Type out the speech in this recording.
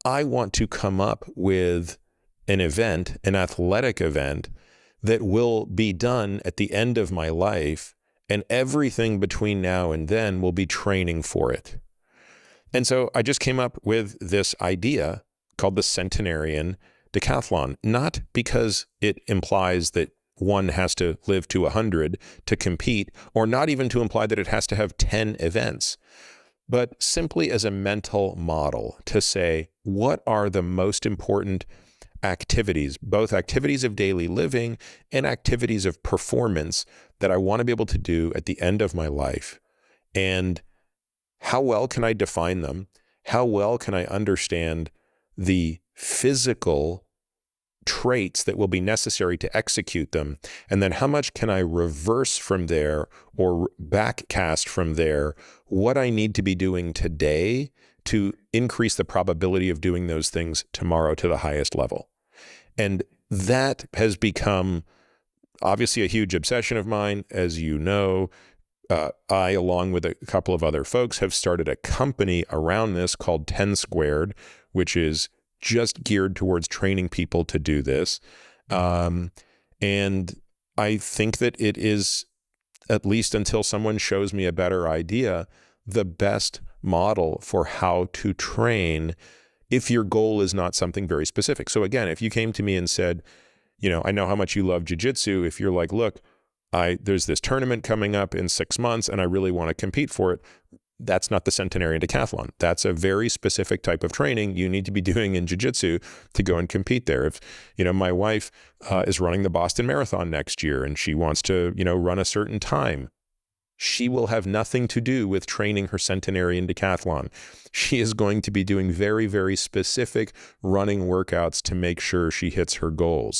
I want to come up with an event, an athletic event that will be done at the end of my life, and everything between now and then will be training for it. And so I just came up with this idea called the Centenarian Decathlon, not because it implies that one has to live to 100 to compete, or not even to imply that it has to have 10 events, but simply as a mental model to say, what are the most important activities, both activities of daily living and activities of performance that I want to be able to do at the end of my life? And how well can I define them? How well can I understand the physical traits that will be necessary to execute them? And then how much can I reverse from there or backcast from there what I need to be doing today to increase the probability of doing those things tomorrow to the highest level? And that has become obviously a huge obsession of mine. As you know, I, along with a couple of other folks, have started a company around this called 10 Squared, which is just geared towards training people to do this. And I think that it is, at least until someone shows me a better idea, the best model for how to train if your goal is not something very specific. So again, if you came to me and said, I know how much you love jiu-jitsu. If you're like, look, there's this tournament coming up in 6 months and I really want to compete for it, that's not the Centenarian Decathlon. That's a very specific type of training you need to be doing in jiu-jitsu to go and compete there. If, my wife is running the Boston Marathon next year and she wants to, run a certain time, she will have nothing to do with training her Centenarian Decathlon. She is going to be doing very, very specific running workouts to make sure she hits her goals.